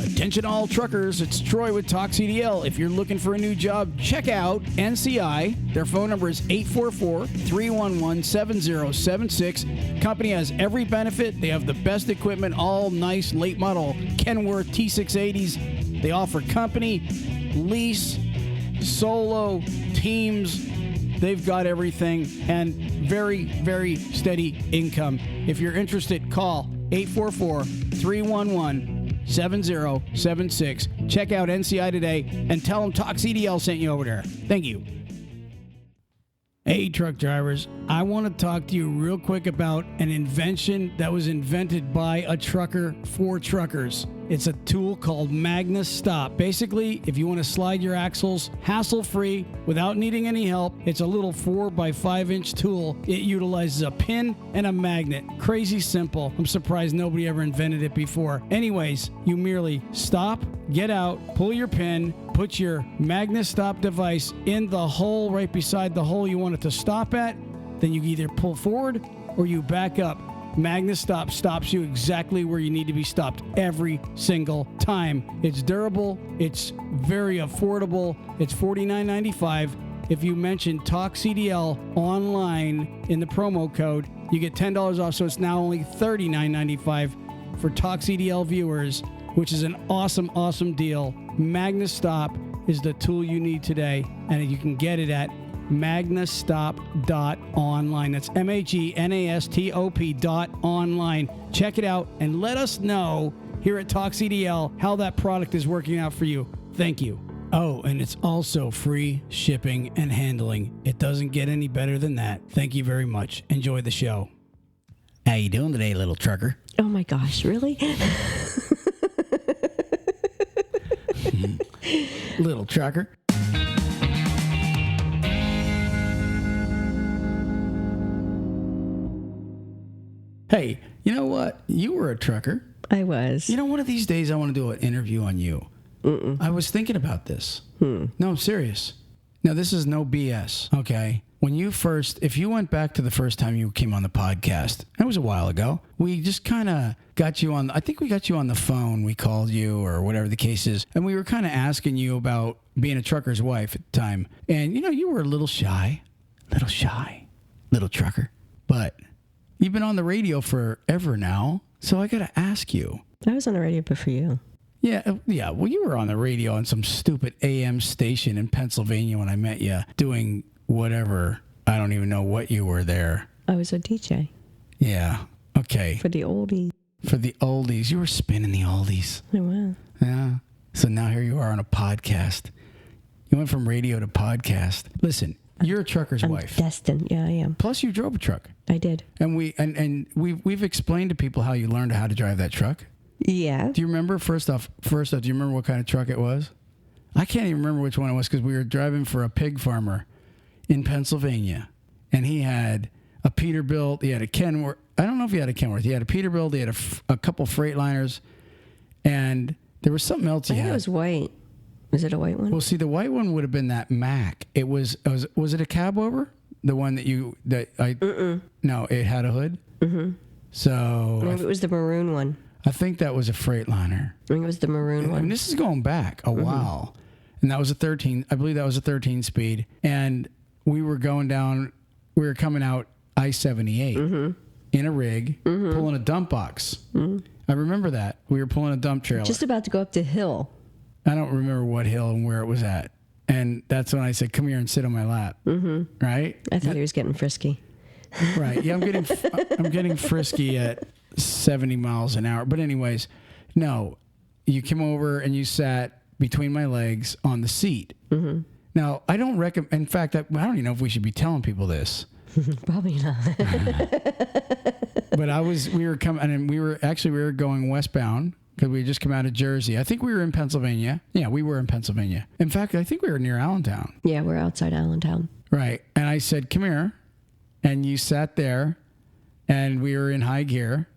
Attention all truckers, it's Troy with TalkCDL. If you're looking for a new job, check out NCI. Their phone number is 844-311-7076. Company has every benefit. They have the best equipment, all nice late model Kenworth T680s. They offer company, lease, solo, teams. They've got everything and very, very steady income. If you're interested, call 844-311-7076. Check out NCI today and tell them TalkCDL sent you over there. Thank you. Hey, truck drivers. I want to talk to you real quick about an invention that was invented by a trucker for truckers. It's a tool called Magnus Stop. Basically, if you want to slide your axles hassle-free without needing any help, it's a little 4x5-inch tool. It utilizes a pin and a magnet. Crazy simple. I'm surprised nobody ever invented it before. Anyways, you merely stop, get out, pull your pin, put your Magnus Stop device in the hole right beside the hole you want it to stop at. Then you either pull forward or you back up. Magnus Stop stops you exactly where you need to be stopped every single time. It's durable. It's very affordable. It's $49.95. If you mention TalkCDL online in the promo code, you get $10 off. So it's now only $39.95 for TalkCDL viewers, which is an awesome, awesome deal. Magnus Stop is the tool you need today, and you can get it at magnastop.online. That's MAGNASTOP.online. Check it out and let us know here at TalkCDL how that product is working out for you. Thank you. Oh, and it's also free shipping and handling. It doesn't get any better than that. Thank you very much. Enjoy the show. How you doing today, little trucker? Oh my gosh, really? Little trucker. Hey, you know what? You were a trucker. I was. You know, one of these days I want to do an interview on you. I was thinking about this. No, I'm serious. Now, this is no BS, okay? When you first, if you went back to the first time you came on the podcast, it was a while ago, we just kind of got you on, I think we got you on the phone, we called you or whatever the case is, and we were kind of asking you about being a trucker's wife at the time. And, you know, you were a little shy, little trucker, but you've been on the radio forever now, so I got to ask you. I was on the radio before you. Yeah. Well, you were on the radio on some stupid AM station in Pennsylvania when I met you, doing whatever. I don't even know what you were there. I was a DJ. Yeah. Okay. For the oldies. For the oldies. You were spinning the oldies. I was. Yeah. So now here you are on a podcast. You went from radio to podcast. Listen, you're a trucker's wife. Destined. Yeah, I am. Plus, you drove a truck. I did. And we've explained to people how you learned how to drive that truck. Yeah. Do you remember, first off, do you remember what kind of truck it was? I can't even remember which one it was because we were driving for a pig farmer in Pennsylvania. And he had a Peterbilt. He had a Kenworth. I don't know if he had a Kenworth. He had a Peterbilt. He had a couple Freightliners. And there was something else he had. I think it was white. Was it a white one? Well, see, the white one would have been that Mac. It was it a cab over? The one No, it had a hood? Mm-hmm. So. Maybe it was the maroon one. I think that was a Freightliner. I think it was the maroon one. And this is going back a while. And that was I believe that was a 13 And we were coming out I-78 in a rig, pulling a dump box. I remember that. We were pulling a dump trailer. Just about to go up the hill. I don't remember what hill and where it was at. And that's when I said, come here and sit on my lap. Right? I thought he was getting frisky. Right. Yeah, I'm getting frisky at 70 miles an hour. But anyways, no, you came over and you sat between my legs on the seat. Now, I don't recommend, in fact, I don't even know if we should be telling people this. Probably not. But we were going westbound because we had just come out of Jersey. I think we were in Pennsylvania. Yeah, we were in Pennsylvania. In fact, I think we were near Allentown. Yeah, we're outside Allentown. Right. And I said, come here. And you sat there and we were in high gear.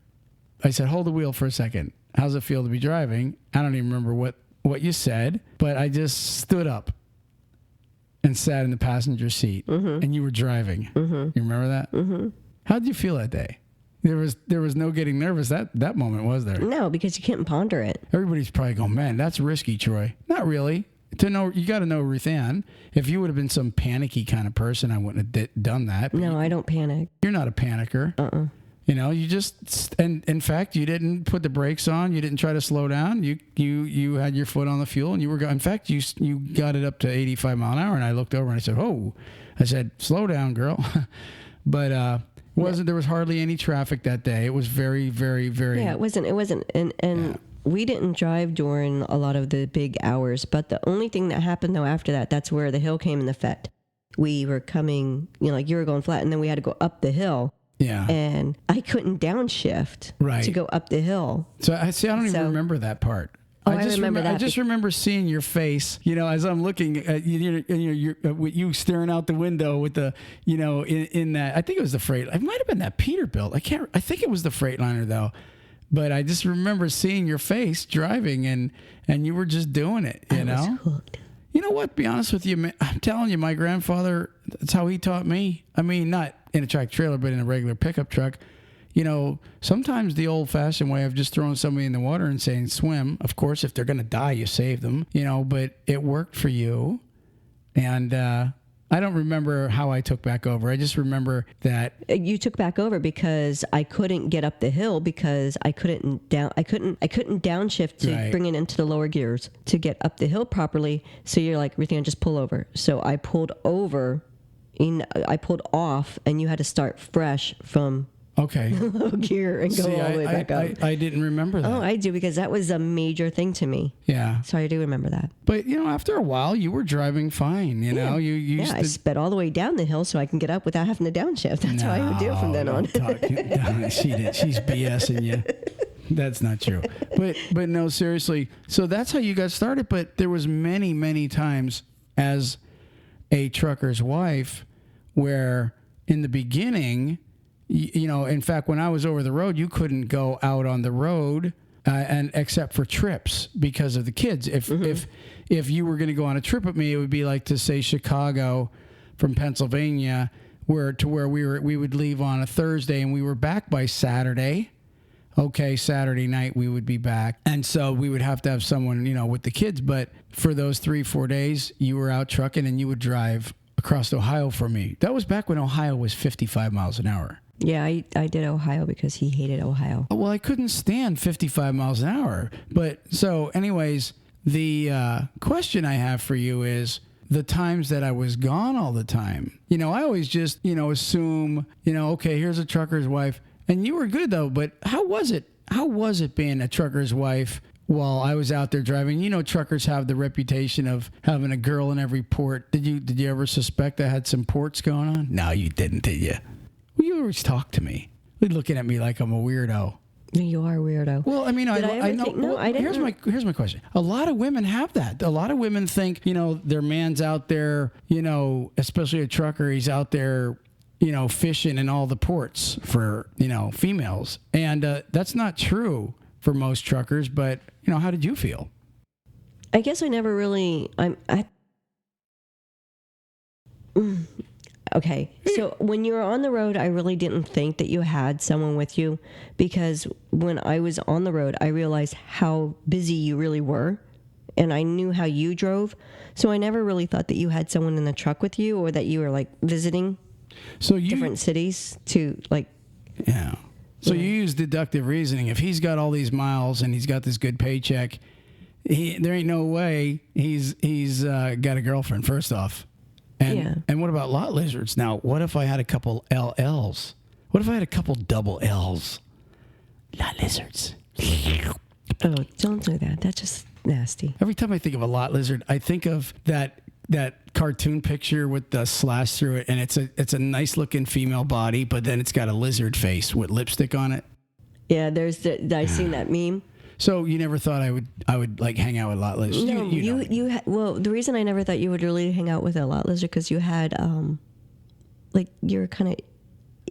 I said, hold the wheel for a second. How's it feel to be driving? I don't even remember what you said, but I just stood up and sat in the passenger seat and you were driving. You remember that? How did you feel that day? There was no getting nervous that moment, was there? No, because you can't ponder it. Everybody's probably going, man, that's risky, Troy. Not really. To know, you got to know Ruth Ann. If you would have been some panicky kind of person, I wouldn't have done that. No, I don't panic. You're not a panicker. You know, you just, and in fact, you didn't put the brakes on. You didn't try to slow down. You had your foot on the fuel, and you were going. In fact, you got it up to 85 mile an hour, and I looked over and I said, "Oh," I said, "Slow down, girl." But there was hardly any traffic that day. It was very, very, very. Yeah, it wasn't, and Yeah. we didn't drive during a lot of the big hours. But the only thing that happened though after that, that's where the hill came in effect. We were coming, like you were going flat, and then we had to go up the hill. Yeah. And I couldn't downshift Right. to go up the hill. So I don't even remember that part. Oh, I remember that. I just remember seeing your face, as I'm looking at you staring out the window with the, in that, I think it was the freight. It might have been that Peterbilt. I think it was the Freightliner though. But I just remember seeing your face driving and you were just doing it, I was hooked. You know what? Be honest with you, I'm telling you, my grandfather, that's how he taught me. I mean, not in a tractor trailer, but in a regular pickup truck. Sometimes the old-fashioned way of just throwing somebody in the water and saying swim. Of course, if they're going to die, you save them. But it worked for you, and I don't remember how I took back over. I just remember that You took back over because I couldn't get up the hill because I couldn't downshift to Right. bring it into the lower gears to get up the hill properly. So you're like, Ruthann, just pull over. So I pulled over, I pulled off, and you had to start fresh from okay. low gear and go all the way back up. I didn't remember that. Oh, I do, because that was a major thing to me. Yeah, So I do remember that. but after a while, you were driving fine. You used I to. sped all the way down the hill so I can get up without having to downshift. That's how I would do it from then on. She did. She's BSing you. That's not true. But no, seriously. So that's how you got started. But there was many, many times as a trucker's wife where in the beginning, in fact, when I was over the road, you couldn't go out on the road and except for trips because of the kids. If you were going to go on a trip with me, it would be like to say Chicago from Pennsylvania, where we would leave on a Thursday and we were back by Saturday. Okay, Saturday night we would be back. And so we would have to have someone, with the kids. But for those 3-4 days, you were out trucking and you would drive across Ohio for me. That was back when Ohio was 55 miles an hour. Yeah, I did Ohio because he hated Ohio. Well, I couldn't stand 55 miles an hour. But so anyways, the question I have for you is the times that I was gone all the time. I always just, assume, okay, here's a trucker's wife. And you were good though, but how was it? How was it being a trucker's wife while I was out there driving? Truckers have the reputation of having a girl in every port. Did you ever suspect I had some ports going on? No, you didn't, did you? Well, you always talk to me. You're looking at me like I'm a weirdo. You are a weirdo. Well, I mean, I know. No, I didn't. Here's my question. A lot of women have that. A lot of women think, their man's out there, especially a trucker, he's out there, fishing in all the ports for, females. And that's not true for most truckers. But, how did you feel? I guess I never really. Okay, so when you were on the road, I really didn't think that you had someone with you, because when I was on the road, I realized how busy you really were, and I knew how you drove, so I never really thought that you had someone in the truck with you, or that you were like visiting different cities to like. Yeah. So you use deductive reasoning. If he's got all these miles and he's got this good paycheck, there ain't no way he's got a girlfriend. First off. And what about lot lizards? Now, what if I had a couple LLs? What if I had a couple double L's? Lot lizards. Oh, don't do that. That's just nasty. Every time I think of a lot lizard, I think of that cartoon picture with the slash through it, and it's a nice looking female body, but then it's got a lizard face with lipstick on it. Yeah, I seen that meme. So you never thought I would like hang out with lot lizards? No, well, the reason I never thought you would really hang out with a lot lizard because you had, like, you're kind of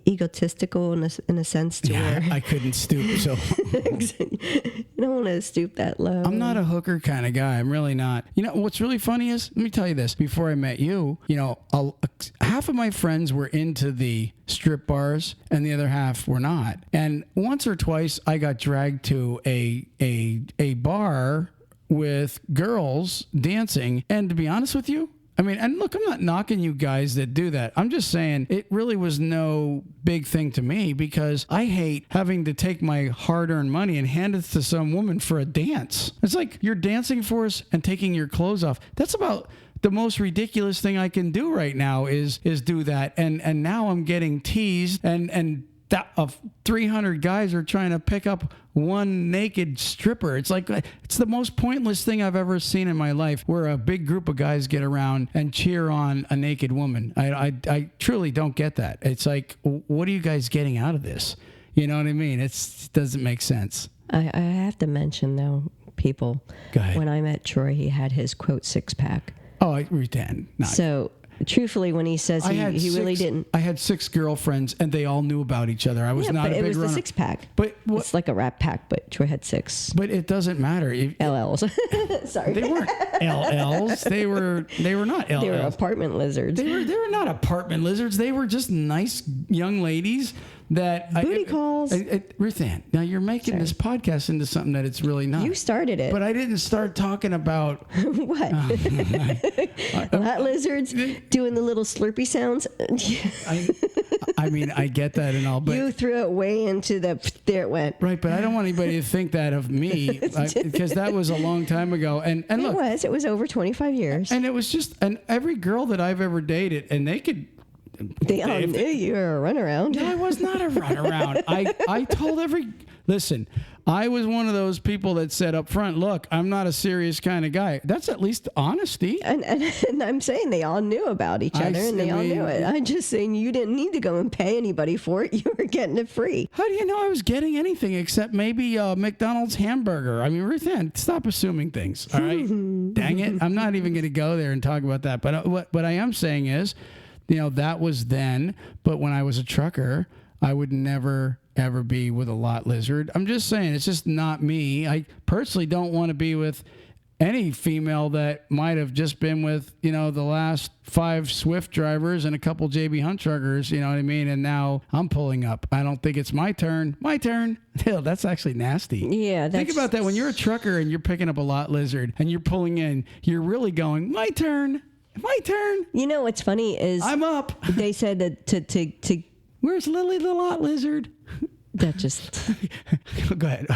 egotistical in a sense to where I couldn't stoop. So you don't want to stoop that low. I'm not a hooker kind of guy. I'm really not. You know, what's really funny is, let me tell you this. Before I met you, you know, half of my friends were into the strip bars and the other half were not. And once or twice I got dragged to a bar with girls dancing. And to be honest with you, I mean, and look, I'm not knocking you guys that do that. I'm just saying it really was no big thing to me because I hate having to take my hard-earned money and hand it to some woman for a dance. It's like you're dancing for us and taking your clothes off. That's about the most ridiculous thing I can do right now is do that. And now I'm getting teased and that of 300 guys are trying to pick up one naked stripper. It's like, it's the most pointless thing I've ever seen in my life, where a big group of guys get around and cheer on a naked woman. I truly don't get that. It's like, what are you guys getting out of this? You know what I mean? It doesn't make sense. I have to mention, though, people, Go ahead. when I met Troy, he had his, quote, six-pack. Oh, I pretend. Not. So, truthfully, when he says he really didn't. I had 6 girlfriends, and they all knew about each other. I was not a big runner. It was the six-pack. But it's like a rat pack, but Troy had 6. But it doesn't matter. LLs. Sorry. They weren't LLs. They were not LLs. They were apartment lizards. They were not apartment lizards. They were just nice young ladies that booty calls. Ruth Ann, now you're making this podcast into something that it's really not. You started it. But I didn't start talking about what? Rat lizards doing the little slurpy sounds. I mean, I get that and all, but you threw it way into there it went. Right, but I don't want anybody to think that of me because that was a long time ago. And look, it was over 25 years. And it was just, and every girl that I've ever dated, and they could. They all knew you were a runaround. No, I was not a runaround. I told listen, I was one of those people that said up front, look, I'm not a serious kind of guy. That's at least honesty. And I'm saying they all knew about each other and they all knew it. I'm just saying you didn't need to go and pay anybody for it. You were getting it free. How do you know I was getting anything except maybe McDonald's hamburger? I mean, Ruth Ann, stop assuming things, all right? Dang it. I'm not even going to go there and talk about that. But what I am saying is, you know, that was then, but when I was a trucker, I would never, ever be with a lot lizard. I'm just saying, it's just not me. I personally don't want to be with any female that might have just been with, you know, the last 5 Swift drivers and a couple JB Hunt truckers, you know what I mean? And now I'm pulling up. I don't think it's my turn. My turn. Hell, that's actually nasty. Yeah. Think about that. When you're a trucker and you're picking up a lot lizard and you're pulling in, you're really going, my turn. My turn. You know what's funny is I'm up. They said that to where's Lily the lot lizard? That just go ahead. Go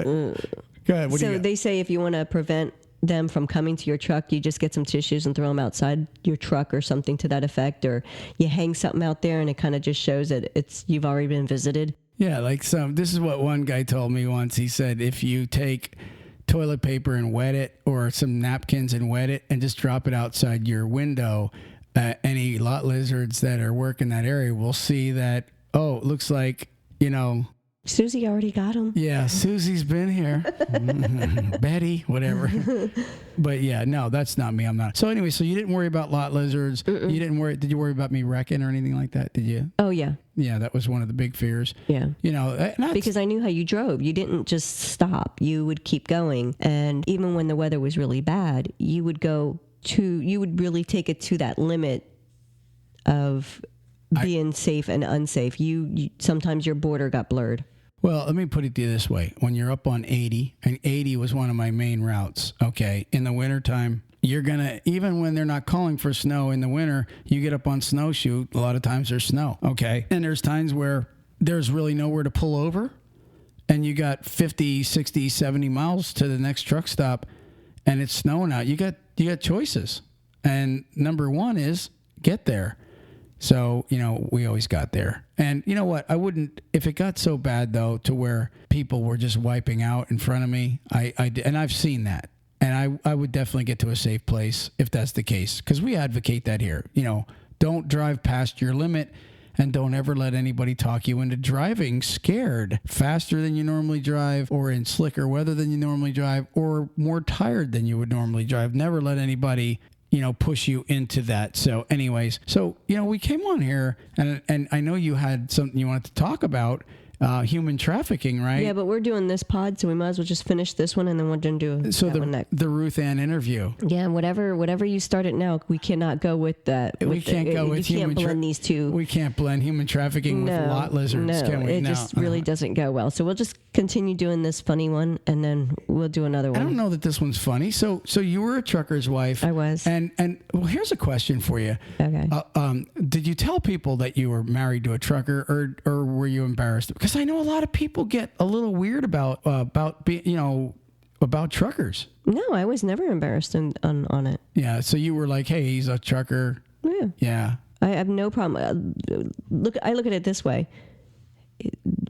ahead. What do you got? They say if you want to prevent them from coming to your truck, you just get some tissues and throw them outside your truck or something to that effect, or you hang something out there and it kind of just shows that you've already been visited. Yeah, like this is what one guy told me once. He said if you take toilet paper and wet it, or some napkins and wet it, and just drop it outside your window, any lot lizards that are working that area will see that, oh, it looks like, you know, Susie already got them. Yeah, Susie's been here. Betty, whatever. But yeah, no, that's not me. I'm not. So anyway, so you didn't worry about lot lizards. You didn't worry. Did you worry about me wrecking or anything like that? Did you? Oh, yeah. Yeah, that was one of the big fears. Yeah. You know, because I knew how you drove. You didn't just stop. You would keep going. And even when the weather was really bad, you would really take it to that limit of being safe and unsafe. You sometimes your border got blurred. Well, let me put it to you this way. When you're up on 80, and 80 was one of my main routes, okay, in the wintertime, you're going to, even when they're not calling for snow in the winter, you get up on snowshoe, a lot of times there's snow, okay? And there's times where there's really nowhere to pull over, and you got 50, 60, 70 miles to the next truck stop, and it's snowing out. You got choices. And number one is get there. So, you know, we always got there. And you know what? I wouldn't, if it got so bad, though, to where people were just wiping out in front of me, and I've seen that. And I would definitely get to a safe place if that's the case. Because we advocate that here. You know, don't drive past your limit, and don't ever let anybody talk you into driving scared faster than you normally drive, or in slicker weather than you normally drive, or more tired than you would normally drive. Never let anybody, push you into that. So anyways, we came on here and I know you had something you wanted to talk about, human trafficking, right? Yeah, but we're doing this pod, so we might as well just finish this one and then we're going to do that one next. The Ruth Ann interview. Yeah, whatever you started now, we cannot go with that. We can't go with human. You can't blend these two. We can't blend human trafficking with lot lizards, can we? It just really doesn't go well. So we'll just continue doing this funny one, and then we'll do another one. I don't know that this one's funny. So you were a trucker's wife. I was. And well, here's a question for you. Okay. Did you tell people that you were married to a trucker, or were you embarrassed? Because I know a lot of people get a little weird about being, about truckers. No, I was never embarrassed on it. Yeah. So you were like, hey, he's a trucker. Yeah. Yeah. I have no problem. I look at it this way.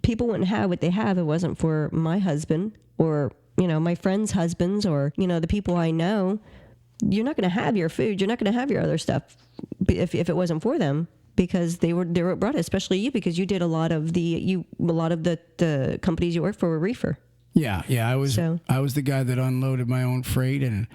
People wouldn't have what they have if it wasn't for my husband or, my friends' husbands or, the people I know. You're not going to have your food. You're not going to have your other stuff if it wasn't for them, because they were brought, especially you, because you did a lot of the companies you worked for were reefer. Yeah. I was the guy that unloaded my own freight and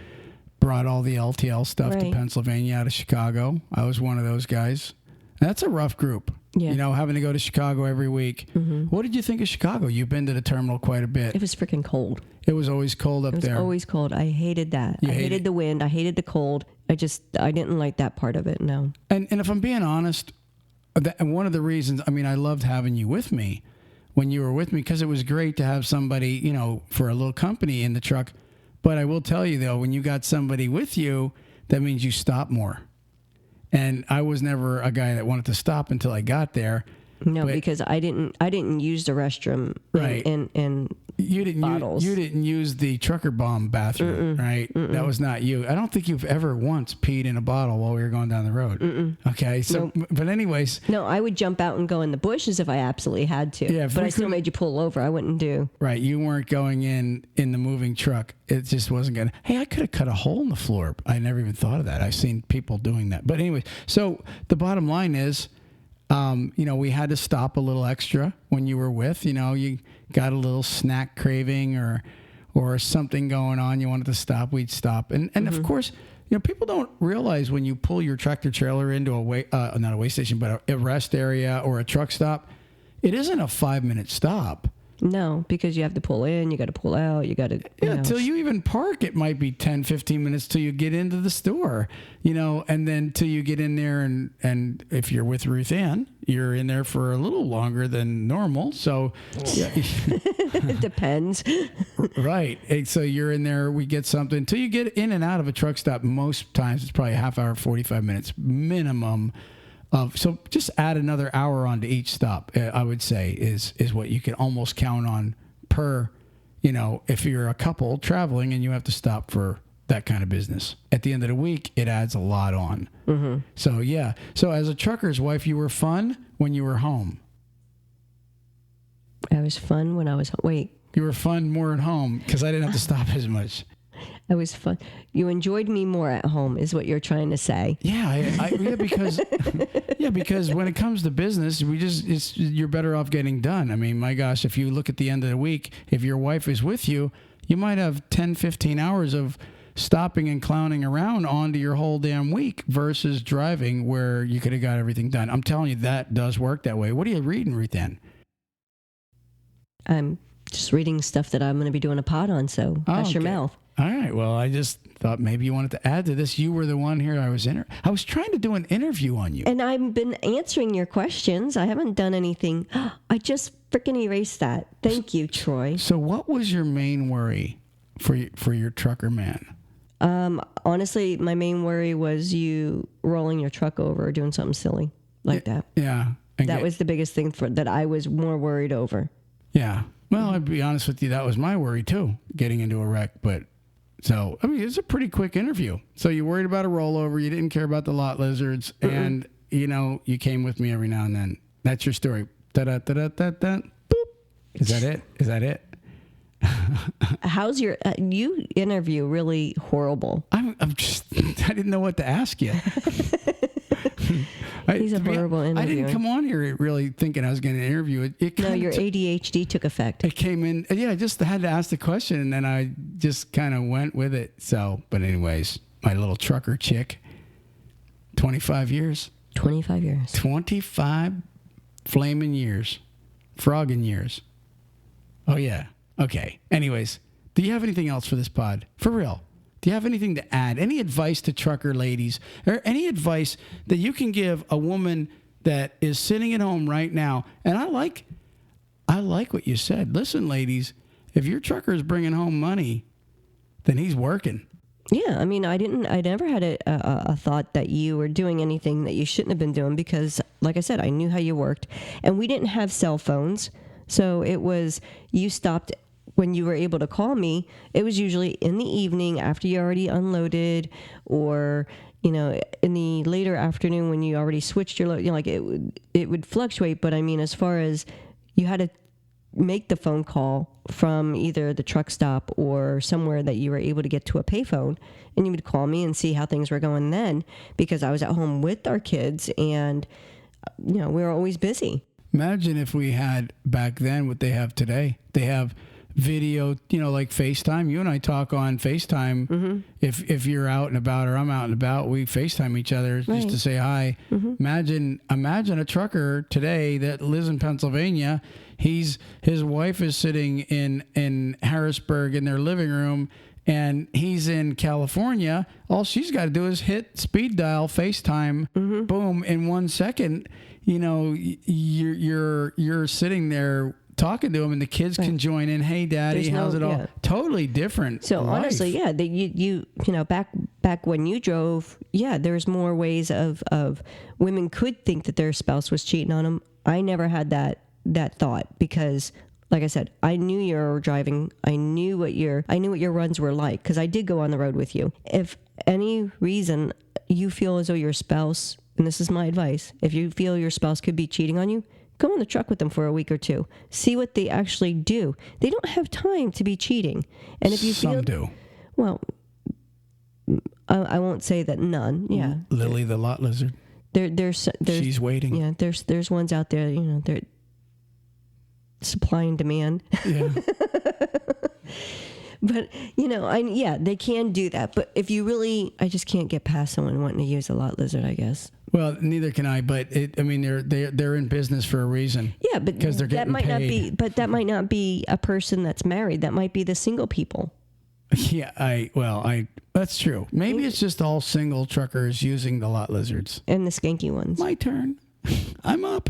brought all the LTL stuff to Pennsylvania out of Chicago. I was one of those guys. That's a rough group. Yeah. Having to go to Chicago every week. Mm-hmm. What did you think of Chicago? You've been to the terminal quite a bit. It was freaking cold. It was always cold up there. It was always cold. I hated that. I hated the wind. I hated the cold. I didn't like that part of it, no. And if I'm being honest, one of the reasons, I loved having you with me when you were with me, because it was great to have somebody, for a little company in the truck. But I will tell you, though, when you got somebody with you, that means you stop more. And I was never a guy that wanted to stop until I got there. No, because I didn't use the restroom. Right. And you didn't bottles. You didn't use the trucker bomb bathroom, right? That was not you. I don't think you've ever once peed in a bottle while we were going down the road. Okay, so but anyways. No, I would jump out and go in the bushes if I absolutely had to. Yeah, but I still made you pull over. I wouldn't do. Right, you weren't going in the moving truck. It just wasn't good. Hey, I could have cut a hole in the floor. I never even thought of that. I've seen people doing that. But anyways, so the bottom line is, we had to stop a little extra when you were with, you got a little snack craving or something going on. You wanted to stop, we'd stop. And of course, people don't realize when you pull your tractor trailer into not a way station, but a rest area or a truck stop, it isn't a 5-minute stop. No, because you have to pull in, you got to pull out, you got to... till you even park, it might be 10, 15 minutes till you get into the store, and then till you get in there. And if you're with Ruth Ann, you're in there for a little longer than normal. So it depends. Right. So you're in there, we get something. Till you get in and out of a truck stop, most times it's probably a half hour, 45 minutes minimum. So just add another hour onto each stop, I would say, is what you can almost count on per, if you're a couple traveling and you have to stop for that kind of business. At the end of the week, it adds a lot on. Mm-hmm. So, yeah. So as a trucker's wife, you were fun when you were home. I was fun when I was... Wait. You were fun more at home because I didn't have to stop as much. I was fun. You enjoyed me more at home, is what you're trying to say. Yeah, because when it comes to business, you're better off getting done. My gosh, if you look at the end of the week, if your wife is with you, you might have 10, 15 hours of stopping and clowning around onto your whole damn week versus driving where you could have got everything done. I'm telling you, that does work that way. What are you reading, Ruth Ann? I'm just reading stuff that I'm going to be doing a pod on, so hush your mouth. All right. Well, I just thought maybe you wanted to add to this. You were the one here. I was trying to do an interview on you. And I've been answering your questions. I haven't done anything. I just freaking erased that. Thank you, Troy. So what was your main worry for your trucker man? Honestly, my main worry was you rolling your truck over or doing something silly like that. Yeah. That was the biggest thing that I was more worried over. Yeah. Well, I'd be honest with you. That was my worry too, getting into a wreck. But so, it's a pretty quick interview. So you worried about a rollover. You didn't care about the lot lizards. And, you came with me every now and then. That's your story. Da-da-da-da-da-da. Boop. Is that it? How's your you interview really horrible? I didn't know what to ask you. He's a horrible interviewer. I didn't come on here really thinking I was going to interview it. No, your ADHD took effect. It came in. Yeah, I just had to ask the question, and then I just kind of went with it. So, but anyways, my little trucker chick, 25 years. 25 years. 25 flaming years. Frogging years. Oh, yeah. Okay. Anyways, do you have anything else for this pod? For real? Do you have anything to add? Any advice to trucker ladies? Or any advice that you can give a woman that is sitting at home right now? And I like what you said. Listen, ladies, if your trucker is bringing home money, then he's working. Yeah, I mean, I never had a thought that you were doing anything that you shouldn't have been doing because, like I said, I knew how you worked. And we didn't have cell phones. So it was, you stopped when you were able to call me. It was usually in the evening after you already unloaded, or, you know, in the later afternoon when you already switched your load. You know, like it would fluctuate. But I mean, as far as you had to make the phone call from either the truck stop or somewhere that you were able to get to a payphone, and you would call me and see how things were going then, because I was at home with our kids and, you know, we were always busy. Imagine if we had back then what they have today. They have video, you know, like FaceTime. You and I talk on FaceTime. Mm-hmm. If you're out and about or I'm out and about, we FaceTime each other just to say hi. Mm-hmm. Imagine a trucker today that lives in Pennsylvania. His wife is sitting in Harrisburg in their living room, and he's in California. All she's got to do is hit speed dial FaceTime. Mm-hmm. Boom, in 1 second. You know, you're sitting there talking to him, and the kids can join in. Hey, Daddy, how's it all? Yeah. Totally different. So life. Honestly, yeah, you know, back when you drove, yeah, there's more ways of women could think that their spouse was cheating on them. I never had that thought because, like I said, I knew you were driving. I knew what your runs were like because I did go on the road with you. If any reason you feel as though your spouse, and this is my advice, if you feel your spouse could be cheating on you, go on the truck with them for a week or two. See what they actually do. They don't have time to be cheating. And if you Some do. Well, I won't say that none. Yeah. Lily the lot lizard. There's she's waiting. Yeah. There's ones out there. You know, they're supply and demand. Yeah. But, you know, they can do that. But if you really, I just can't get past someone wanting to use a lot lizard, I guess. Well, neither can I. But they're in business for a reason. Yeah, but because they're getting paid. Not be. But that might not be a person that's married. That might be the single people. Yeah, that's true. Maybe it's just all single truckers using the lot lizards and the skanky ones. My turn. I'm up.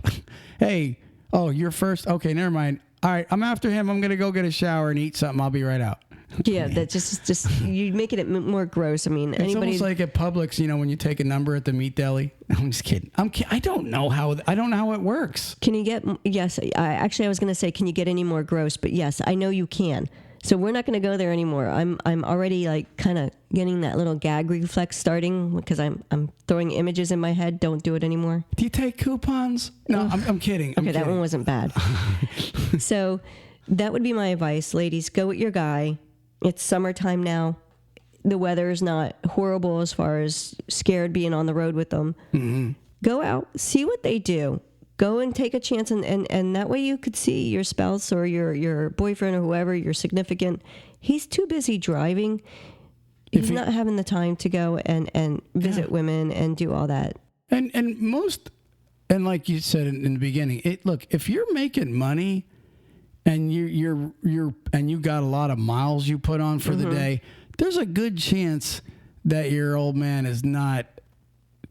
Hey, you're first. Okay, never mind. All right, I'm after him. I'm gonna go get a shower and eat something. I'll be right out. Yeah, that just you're making it more gross. I mean, it's almost like at Publix, you know, when you take a number at the meat deli. I'm just kidding. I don't know how it works. Can you get? Yes, I was going to say, can you get any more gross? But yes, I know you can. So we're not going to go there anymore. I'm already like kind of getting that little gag reflex starting because I'm throwing images in my head. Don't do it anymore. Do you take coupons? No, I'm kidding. Okay, that one wasn't bad. So that would be my advice, ladies. Go with your guy. It's summertime now. The weather is not horrible as far as scared being on the road with them. Mm-hmm. Go out, see what they do. Go and take a chance, and that way you could see your spouse or your boyfriend or whoever, your significant. He's too busy driving. He's not having the time to go and visit women and do all that. And like you said in the beginning, look, if you're making money and you got a lot of miles you put on for the day, there's a good chance that your old man is not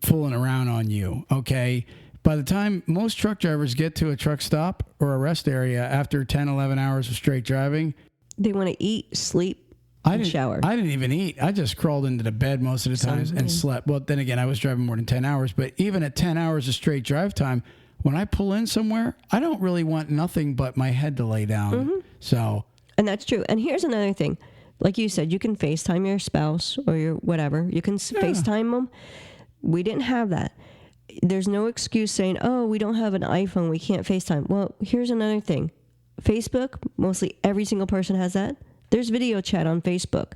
fooling around on you, okay? By the time most truck drivers get to a truck stop or a rest area after 10, 11 hours of straight driving, they want to eat, sleep, and shower. I didn't even eat. I just crawled into the bed most of the time and slept. Well, then again, I was driving more than 10 hours, but even at 10 hours of straight drive time, when I pull in somewhere, I don't really want nothing but my head to lay down. Mm-hmm. So, and that's true. And here's another thing. Like you said, you can FaceTime your spouse or your whatever. You can FaceTime them. We didn't have that. There's no excuse saying, oh, we don't have an iPhone, we can't FaceTime. Well, here's another thing. Facebook, mostly every single person has that. There's video chat on Facebook.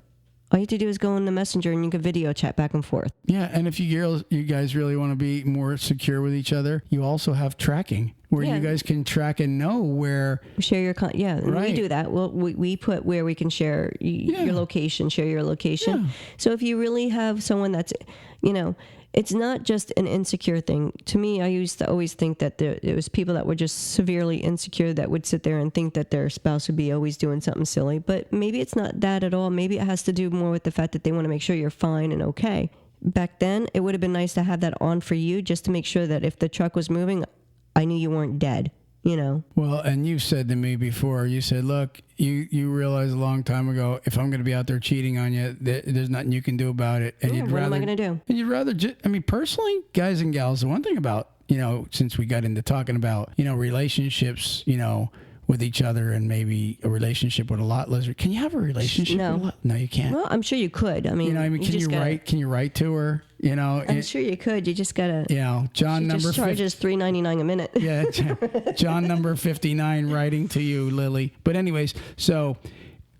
All you have to do is go in the messenger and you can video chat back and forth. Yeah, and if you guys really want to be more secure with each other, you also have tracking where you guys can track and know where. Share your right. We do that. Well, we put where we can share your location, share your location. Yeah. So if you really have someone that's, you know, it's not just an insecure thing. To me, I used to always think that it was people that were just severely insecure that would sit there and think that their spouse would be always doing something silly. But maybe it's not that at all. Maybe it has to do more with the fact that they want to make sure you're fine and okay. Back then, it would have been nice to have that on for you just to make sure that if the truck was moving, I knew you weren't dead. You know. Well, and you said to me before, you said, look, you realized a long time ago, if I'm going to be out there cheating on you, there's nothing you can do about it. And what am I going to do? And you'd rather, personally, guys and gals, the one thing about, since we got into talking about, relationships, with each other and maybe a relationship with a lot less. Can you have a relationship? No. No, you can't. Well, I'm sure you could. I mean, can you write to her? I'm sure you could. You just gotta. John number just charges $3.99 a minute. Yeah, John number 59 writing to you, Lily. But anyways, so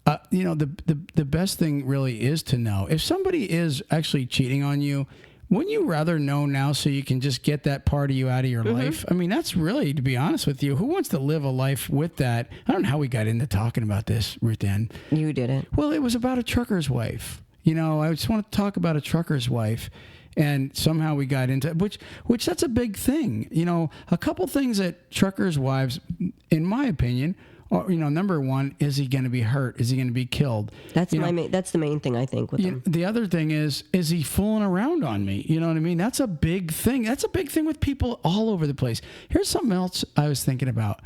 the best thing really is to know if somebody is actually cheating on you. Wouldn't you rather know now so you can just get that part of you out of your life? I mean, that's really, to be honest with you, who wants to live a life with that? I don't know how we got into talking about this, Ruth Ann. You didn't. Well, it was about a trucker's wife. I just want to talk about a trucker's wife. And somehow we got into which that's a big thing. A couple things that truckers' wives, in my opinion, number one, is he going to be hurt? Is he going to be killed? That's that's the main thing I think with them. The other thing is he fooling around on me? You know what I mean? That's a big thing. That's a big thing with people all over the place. Here's something else I was thinking about.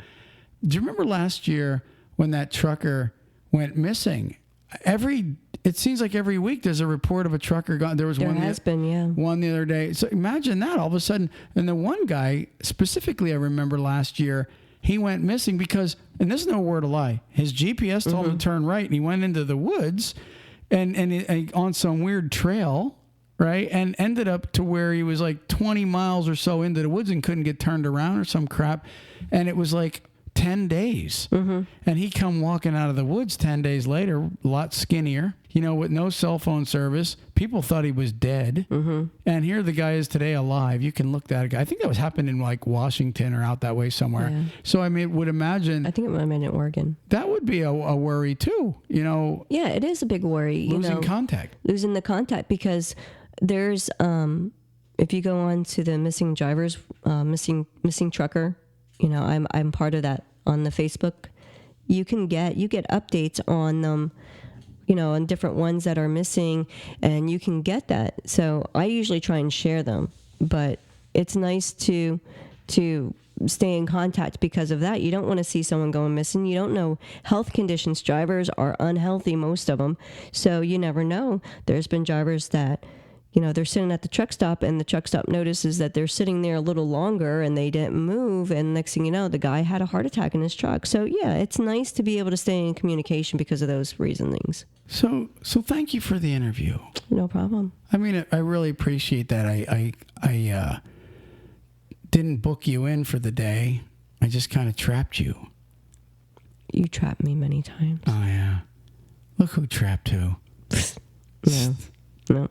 Do you remember last year when that trucker went missing? It seems like every week there's a report of a trucker gone. There has been one the other day. So imagine that all of a sudden. And the one guy specifically, I remember last year, he went missing because, and this is no word of lie, his GPS told him to turn right, and he went into the woods and on some weird trail, right, and ended up to where he was like 20 miles or so into the woods and couldn't get turned around or some crap, and it was like 10 days. And he come walking out of the woods 10 days later, a lot skinnier, with no cell phone service. People thought he was dead. And here the guy is today alive. You can look that guy. I think that was happening in like Washington or out that way somewhere. Yeah. So, I mean, would imagine. I think it might have been in Oregon. That would be a worry too, Yeah, it is a big worry. Losing contact. Losing the contact because there's, if you go on to the missing drivers, missing trucker, I'm part of that on the Facebook. You get updates on them, on different ones that are missing, and you can get that. So I usually try and share them, but it's nice to stay in contact because of that. You don't want to see someone going missing. You don't know health conditions. Drivers are unhealthy, most of them. So you never know. There's been drivers that, they're sitting at the truck stop and the truck stop notices that they're sitting there a little longer and they didn't move. And next thing you know, the guy had a heart attack in his truck. So yeah, it's nice to be able to stay in communication because of those reasonings. So thank you for the interview. No problem. I mean, I really appreciate that. I didn't book you in for the day. I just kind of trapped you. You trapped me many times. Oh yeah. Look who trapped who. No.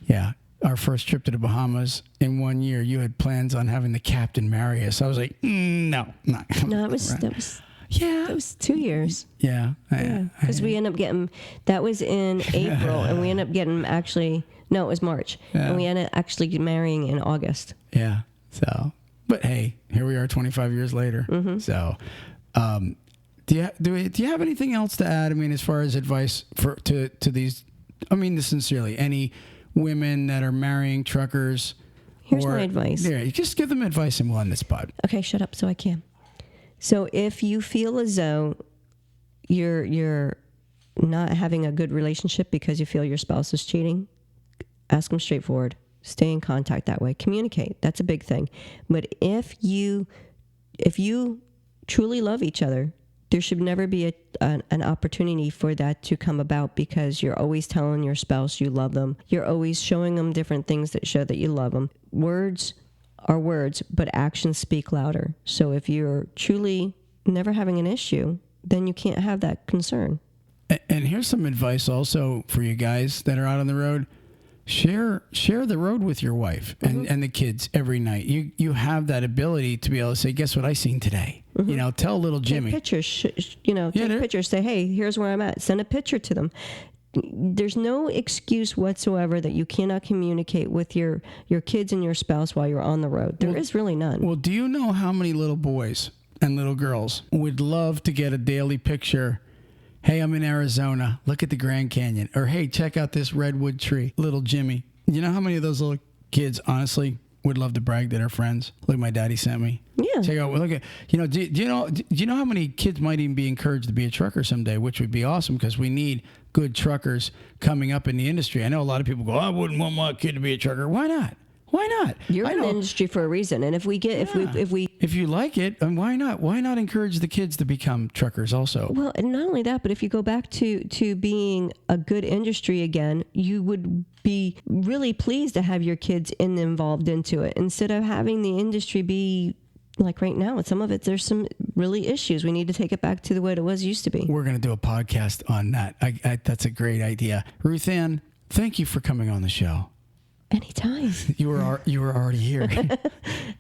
Yeah, our first trip to the Bahamas in 1 year, you had plans on having the captain marry us. I was like, no. No, that was 2 years. Yeah. Because we ended up getting, that was in April, and we ended up getting it was March. Yeah. And we ended up actually marrying in August. Yeah. So, but hey, here we are 25 years later. So, do you have anything else to add? I mean, as far as advice to these, I mean this sincerely, any women that are marrying truckers? Here's my advice. Yeah, you just give them advice and we'll end this pod. Okay, shut up so I can. So if you feel as though you're not having a good relationship because you feel your spouse is cheating, ask them straightforward. Stay in contact that way. Communicate. That's a big thing. But if you truly love each other, there should never be an opportunity for that to come about because you're always telling your spouse you love them. You're always showing them different things that show that you love them. Words are words, but actions speak louder. So if you're truly never having an issue, then you can't have that concern. And here's some advice also for you guys that are out on the road. Share the road with your wife and the kids every night. You have that ability to be able to say, guess what I seen today? Tell little Jimmy. Take pictures, take pictures. Say, hey, here's where I'm at. Send a picture to them. there's no excuse whatsoever that you cannot communicate with your kids and your spouse while you're on the road. There is really none. Well, do you know how many little boys and little girls would love to get a daily picture? Hey, I'm in Arizona. Look at the Grand Canyon. Or, hey, check out this redwood tree, little Jimmy. You know how many of those little kids, honestly, would love to brag to their friends? Look, my daddy sent me. Yeah. Check out. Look at. Do you know how many kids might even be encouraged to be a trucker someday, which would be awesome because we need good truckers coming up in the industry. I know a lot of people go, I wouldn't want my kid to be a trucker. Why not? Why not? You're in the industry for a reason, and if you like it, and why not? Why not encourage the kids to become truckers also? Well, and not only that, but if you go back to being a good industry again, you would be really pleased to have your kids involved into it instead of having the industry be like right now. With some of it, there's some really issues. We need to take it back to the way it used to be. We're going to do a podcast on that. That's a great idea. Ruth Ann, thank you for coming on the show. Anytime. You were already here. I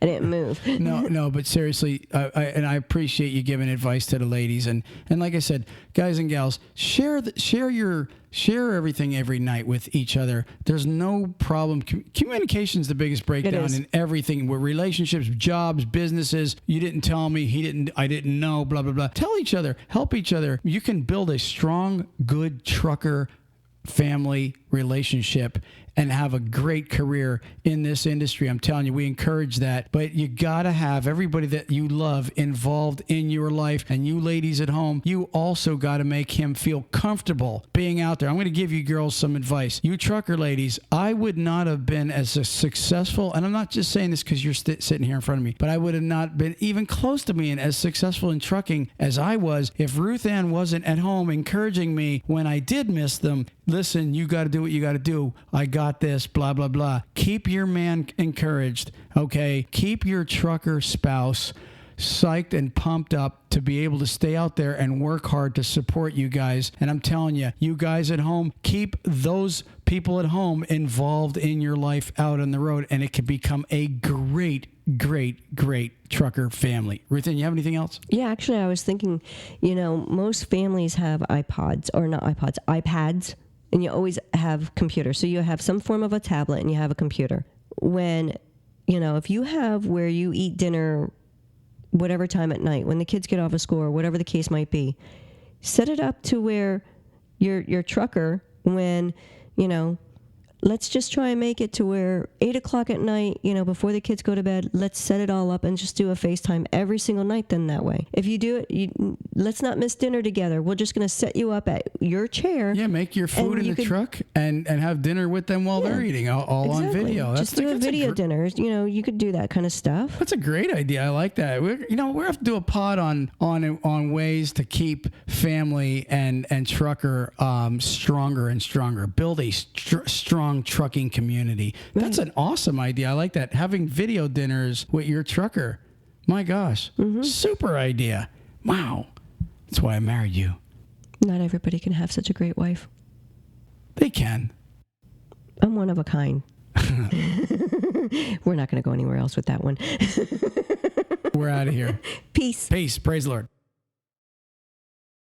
didn't move. No, but seriously, I appreciate you giving advice to the ladies, and like I said, guys and gals, share everything every night with each other. There's no problem. Communication's the biggest breakdown in everything. With relationships, jobs, businesses. You didn't tell me. I didn't know. Blah blah blah. Tell each other. Help each other. You can build a strong, good trucker family relationship and have a great career in this industry. I'm telling you, we encourage that. But you got to have everybody that you love involved in your life. And you ladies at home, you also got to make him feel comfortable being out there. I'm going to give you girls some advice. You trucker ladies, I would not have been as successful, and I'm not just saying this because you're sitting here in front of me, but I would have not been even close to being as successful in trucking as I was if Ruth Ann wasn't at home encouraging me when I did miss them. Listen, you got to do what you got to do. I got this, blah, blah, blah. Keep your man encouraged, okay? Keep your trucker spouse psyched and pumped up to be able to stay out there and work hard to support you guys. And I'm telling you, you guys at home, keep those people at home involved in your life out on the road, and it can become a great trucker family. Ruth Ann, you have anything else? Yeah, actually, I was thinking, most families have iPads, and you always have computers. So you have some form of a tablet and you have a computer. When, if you have where you eat dinner whatever time at night, when the kids get off of school or whatever the case might be, set it up to where your trucker, when, let's just try and make it to where 8 o'clock at night, before the kids go to bed, let's set it all up and just do a FaceTime every single night then that way. If you do it, let's not miss dinner together. We're just going to set you up at your chair. Yeah, make your food in the truck and have dinner with them while they're eating, all on video. Just do a video dinner. You could do that kind of stuff. That's a great idea. I like that. We're have to do a pod on ways to keep family and trucker stronger and stronger. Build a strong trucking community. That's an awesome idea. I like that. Having video dinners with your trucker. My gosh. Super idea. Wow. That's why I married you. Not everybody can have such a great wife. They can. I'm one of a kind. We're not going to go anywhere else with that one. We're out of here. Peace. Peace. Praise the Lord.